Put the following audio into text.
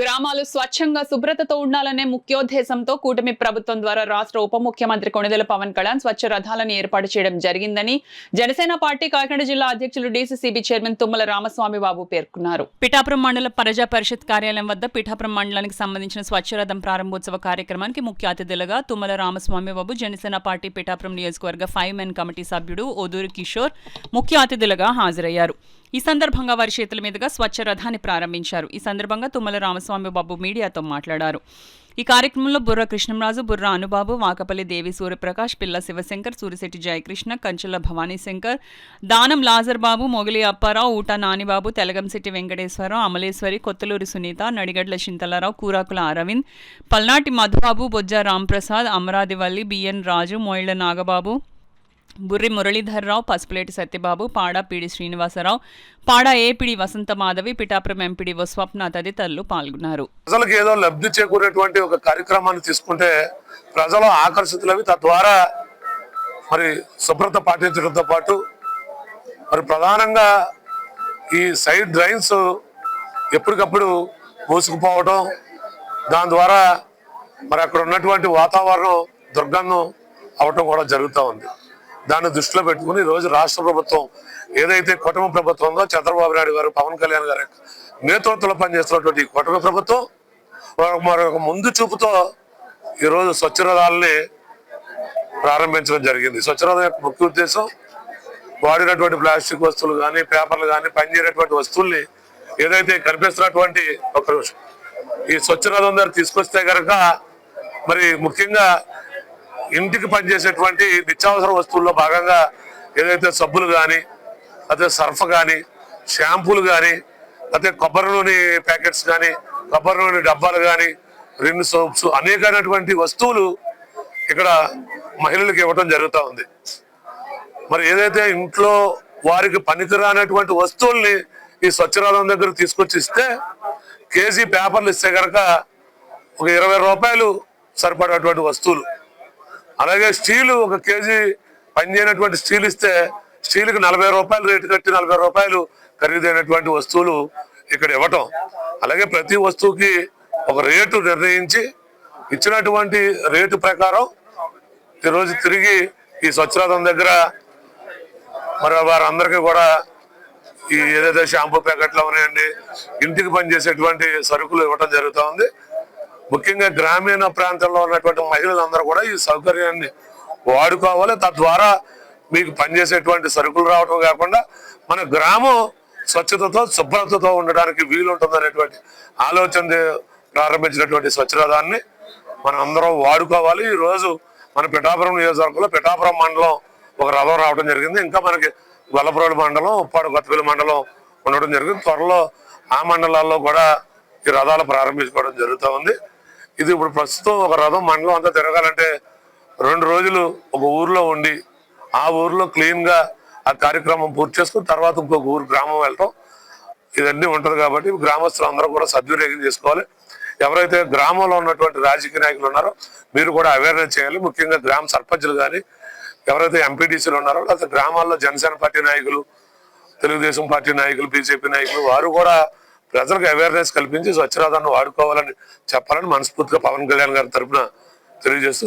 గ్రామాలు స్వచ్ఛంగా శుభ్రతతో ఉండాలనే ముఖ్యోద్దేశంతో కూటమి ప్రభుత్వం ద్వారా రాష్ట్ర ఉప ముఖ్యమంత్రి కొణిదెల పవన్ కళ్యాణ్ స్వచ్ఛ రథాలను ఏర్పాటు చేయడం జరిగిందని జనసేన పార్టీ కాకినాడ జిల్లా అధ్యక్షులు డీసీసీబీ చైర్మన్ తుమ్మల రామస్వామి బాబు పేర్కొన్నారు. పిఠాపురం మండల ప్రజా పరిషత్ కార్యాలయం వద్ద పిఠాపురం మండలానికి సంబంధించిన స్వచ్ఛ రథం ప్రారంభోత్సవ కార్యక్రమానికి ముఖ్య అతిథులుగా తుమ్మల రామస్వామి బాబు, జనసేన పార్టీ పిఠాపురం నియోజకవర్గ 5 మెన్ కమిటీ సభ్యుడు ఓదూరి కిషోర్ ముఖ్య అతిథులుగా హాజరయ్యారు. ఈ సందర్భంగా వారి చేతుల మీదుగా స్వచ్ఛ రథాన్ని ప్రారంభించారు. ఈ సందర్భంగా తుమ్మల రామస్వామి బాబు మీడియాతో మాట్లాడారు. ఈ కార్యక్రమంలో బుర్ర కృష్ణంరాజు, బుర్ర అనుబాబు, వాకపల్లి దేవి సూర్యప్రకాష్, పిల్ల శివశంకర్, సూరిశెట్టి జయకృష్ణ, కంచెల భవానీశంకర్, దానం లాజర్ బాబు, మొగలి అప్పారావు, ఊటా నానిబాబు, తెలగంశెట్టి వెంకటేశ్వరరావు, అమలేశ్వరి, కొత్తలూరి సునీత, నడిగడ్ల చింతలరావు, కూరాకుల అరవింద్, పల్నాటి మధుబాబు, బొజ్జ రాంప్రసాద్, అమరాదివల్లి, బిఎన్ రాజు, మోయిళ్ల నాగబాబు, బుర్రి మురళీధర్రావు, పసుపులేటి సత్యబాబు, పాడా పీడి శ్రీనివాసరావు, పాడా ఏపీడి వసంత మాధవి, పిఠాపురం ఎంపీడీ స్వప్న తదితరులు పాల్గొన్నారు. ప్రజలకు ఏదో లబ్ధి చేకూరేటువంటి ఒక కార్యక్రమాన్ని తీసుకుంటే ప్రజలు ఆకర్షితులవి, తద్వారా మరి శుభ్రత పాటించడంతో పాటు మరి ప్రధానంగా ఈ సైడ్ డ్రైన్స్ ఎప్పటికప్పుడు మూసుకుపోవడం, దాని ద్వారా మరి అక్కడ ఉన్నటువంటి వాతావరణం దుర్గంధం అవటం కూడా జరుగుతూ ఉంది. దాన్ని దృష్టిలో పెట్టుకుని ఈరోజు రాష్ట్ర ప్రభుత్వం ఏదైతే కూటమి ప్రభుత్వం ఉందో, చంద్రబాబు నాయుడు గారు, పవన్ కళ్యాణ్ గారి నేతృత్వంలో పనిచేస్తున్నటువంటి కూటమి ప్రభుత్వం మరొక ముందు చూపుతో ఈరోజు స్వచ్ఛ రథాలని ప్రారంభించడం జరిగింది. స్వచ్ఛ రథం యొక్క ముఖ్య ఉద్దేశం వాడినటువంటి ప్లాస్టిక్ వస్తువులు కానీ, పేపర్లు కానీ, పనిచేయనటువంటి వస్తువుల్ని ఏదైతే కనిపిస్తున్నటువంటి ఈ స్వచ్ఛ రథం దగ్గర తీసుకొస్తే కనుక మరి ముఖ్యంగా ఇంటికి పనిచేసేటువంటి నిత్యావసర వస్తువుల్లో భాగంగా ఏదైతే సబ్బులు కానీ, అదే సర్ఫ్ కానీ, షాంపూలు కానీ, అదే కొబ్బరి నూనె ప్యాకెట్స్ కానీ, కొబ్బరి నూనె డబ్బాలు కానీ, రిన్ సోప్స్, అనేకమైనటువంటి వస్తువులు ఇక్కడ మహిళలకు ఇవ్వటం జరుగుతూ ఉంది. మరి ఏదైతే ఇంట్లో వారికి పనికిరానటువంటి వస్తువుల్ని ఈ స్వచ్ఛరథం దగ్గర తీసుకొచ్చి ఇస్తే, కేజీ పేపర్లు ఇస్తే కనుక ఒక 20 రూపాయలు సరిపడేటువంటి వస్తువులు, అలాగే స్టీలు ఒక కేజీ పనిచేయనటువంటి స్టీల్ ఇస్తే స్టీల్కి 40 రూపాయలు రేటు కట్టి 40 రూపాయలు ఖరీదైనటువంటి వస్తువులు ఇక్కడ ఇవ్వటం. అలాగే ప్రతి వస్తువుకి ఒక రేటు నిర్ణయించి ఇచ్చినటువంటి రేటు ప్రకారం ఈరోజు తిరిగి ఈ స్వచ్ఛరథం దగ్గర మరి వారందరికీ కూడా ఈ ఏదైతే షాంపూ ప్యాకెట్లు ఉన్నాయండి, ఇంటికి పనిచేసేటువంటి సరుకులు ఇవ్వటం జరుగుతూ ఉంది. ముఖ్యంగా గ్రామీణ ప్రాంతంలో ఉన్నటువంటి మహిళలందరూ కూడా ఈ సౌకర్యాన్ని వాడుకోవాలి. తద్వారా మీకు పనిచేసేటువంటి సరుకులు రావడం కాకుండా మన గ్రామం స్వచ్ఛతతో శుభ్రతతో ఉండడానికి వీలుంటుందనేటువంటి ఆలోచన ప్రారంభించినటువంటి స్వచ్ఛరథాన్ని మనం అందరం వాడుకోవాలి. ఈరోజు మన పిఠాపురం నియోజకవర్గంలో పిఠాపురం మండలం ఒక రథం రావడం జరిగింది. ఇంకా మనకి గొల్లపురం మండలం, ఉప్పాడు కొత్తపల్లి మండలం ఉండడం జరిగింది. త్వరలో ఆ మండలాల్లో కూడా ఈ రథాలు ప్రారంభించుకోవడం జరుగుతూ ఉంది. ఇది ఇప్పుడు ప్రస్తుతం ఒక రథం మండలం అంతా తిరగాలంటే 2 రోజులు ఒక ఊర్లో ఉండి ఆ ఊర్లో క్లీన్గా ఆ కార్యక్రమం పూర్తి చేసుకుని తర్వాత ఇంకొక ఊరు గ్రామం వెళ్ళటం ఇవన్నీ ఉంటుంది. కాబట్టి గ్రామస్తులు అందరూ కూడా సద్వినియోగం చేసుకోవాలి. ఎవరైతే గ్రామంలో ఉన్నటువంటి రాజకీయ నాయకులు ఉన్నారో మీరు కూడా అవేర్నెస్ చేయాలి. ముఖ్యంగా గ్రామ సర్పంచులు కానీ, ఎవరైతే ఎంపీటీసీలు ఉన్నారో, లేకపోతే గ్రామాల్లో జనసేన పార్టీ నాయకులు, తెలుగుదేశం పార్టీ నాయకులు, బీజేపీ నాయకులు వారు కూడా ప్రజలకు అవేర్నెస్ కల్పించి స్వచ్ఛరథాన్ని వాడుకోవాలని చెప్పాలని మనస్ఫూర్తిగా పవన్ కళ్యాణ్ గారి తరఫున తెలియజేస్తూ